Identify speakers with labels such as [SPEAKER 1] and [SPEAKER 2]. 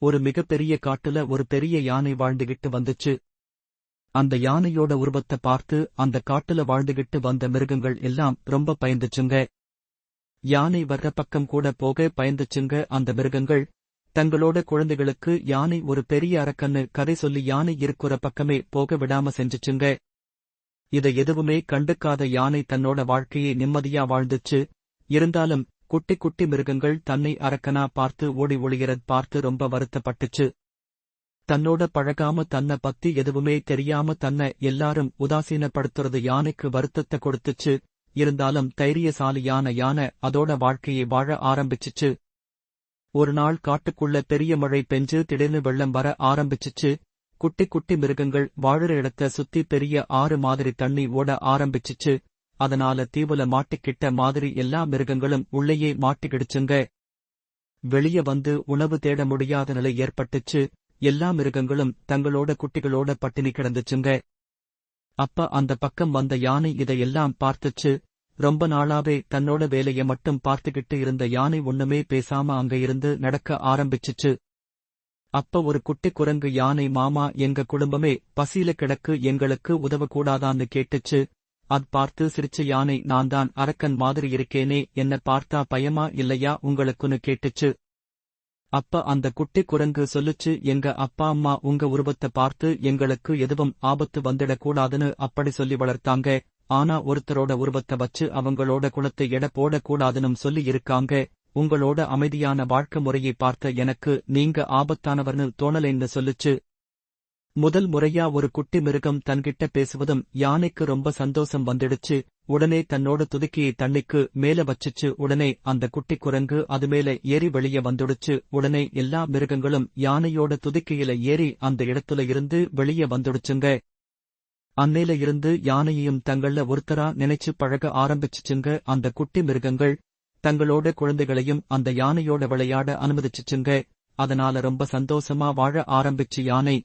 [SPEAKER 1] ஒரு மிகப்பெரிய காட்டுல ஒரு பெரிய யானை வாழ்ந்துகிட்டு வந்துச்சு. அந்த யானையோட உருவத்தை பார்த்து அந்த காட்டுல வாழ்ந்துகிட்டு வந்த மிருகங்கள் எல்லாம் ரொம்ப பயந்துச்சுங்க. யானை வர்ற பக்கம் கூட போக பயந்துச்சுங்க. அந்த மிருகங்கள் தங்களோட குழந்தைகளுக்கு யானை ஒரு பெரிய அரக்கன்னு கதை சொல்லி யானை இருக்கிற பக்கமே போக விடாம செஞ்சுச்சுங்க. இதை எதுவுமே கண்டுக்காத யானை தன்னோட வாழ்க்கையை நிம்மதியா வாழ்ந்துச்சு. இருந்தாலும் குட்டி குட்டி மிருகங்கள் தன்னை அரக்கனா பார்த்து ஓடி ஒளிகிறத பார்த்து ரொம்ப வருத்தப்பட்டுச்சு. தன்னோட பழகாம தன்னை பத்தி எதுவுமே தெரியாம தன்னை எல்லாரும் உதாசீனப்படுத்துறது யானைக்கு வருத்தத்தை கொடுத்துச்சு. இருந்தாலும் தைரியசாலியான யானை அதோட வாழ்க்கையை வாழ ஆரம்பிச்சுச்சு. ஒரு நாள் காட்டுக்குள்ள பெரிய மழை பெஞ்சு திடீர்னு வெள்ளம் வர ஆரம்பிச்சுச்சு. குட்டி குட்டி மிருகங்கள் வாழுற இடத்த சுத்தி பெரிய ஆறு மாதிரி தண்ணி ஓட ஆரம்பிச்சுச்சு. அதனால தீவுல மாட்டிக்கிட்ட மாதிரி எல்லா மிருகங்களும் உள்ளேயே மாட்டிக்கிடுச்சுங்க. வெளிய வந்து உணவு தேட முடியாத நிலை ஏற்பட்டுச்சு. எல்லா மிருகங்களும் தங்களோட குட்டிகளோட பட்டினி கிடந்துச்சுங்க. அப்ப அந்த பக்கம் வந்த யானை இதையெல்லாம் பார்த்துச்சு. ரொம்ப நாளாவே தன்னோட வேலைய மட்டும் பார்த்துக்கிட்டு இருந்த யானை ஒண்ணுமே பேசாம அங்க இருந்து நடக்க ஆரம்பிச்சுச்சு. அப்ப ஒரு குட்டி குரங்கு யானை, மாமா, எங்க குடும்பமே பசியில கிடக்கு, எங்களுக்கு உதவக்கூடாதான்னு கேட்டுச்சு. அத் பார்த்து சிரிச்ச யானை, நான் தான் அரக்கன் மாதிரி இருக்கேனே, என்ன பார்த்தா பயமா இல்லையா உங்களுக்குன்னு கேட்டுச்சு. அப்ப அந்த குட்டி குரங்கு சொல்லுச்சு, எங்க அப்பா அம்மா உங்க உருவத்தை பார்த்து எங்களுக்கு எதுவும் ஆபத்து வந்துடக்கூடாதுன்னு அப்படி சொல்லி வளர்த்தாங்க. ஆனா ஒருத்தரோட உருவத்தை வச்சு அவங்களோட குலத்தை எடை போடக்கூடாதுன்னு சொல்லி இருக்காங்க. உங்களோட அமைதியான வாழ்க்கை முறையை பார்த்த எனக்கு நீங்க ஆபத்தானவர்னு தோணலைன்னு சொல்லுச்சு. முதல் முறையா ஒரு குட்டி மிருகம் தன்கிட்ட பேசுவதும் யானைக்கு ரொம்ப சந்தோஷம் வந்துடுச்சு. உடனே தன்னோட துதிக்கையை தண்ணிக்கு மேல வச்சுச்சு. உடனே அந்த குட்டி குரங்கு அது மேல ஏறி வெளியே வந்துடுச்சு. உடனே எல்லா மிருகங்களும் யானையோட துதிக்கையில ஏறி அந்த இடத்துல இருந்து வெளியே வந்துடுச்சுங்க. அன்னையில இருந்து யானையையும் தங்கள ஒருத்தரா நினைச்சு பழக ஆரம்பிச்சுச்சுங்க. அந்த குட்டி மிருகங்கள் தங்களோட குழந்தைகளையும் அந்த யானையோட விளையாட அனுமதிச்சுச்சுங்க. அதனால ரொம்ப சந்தோஷமா வாழ ஆரம்பிச்சு யானை.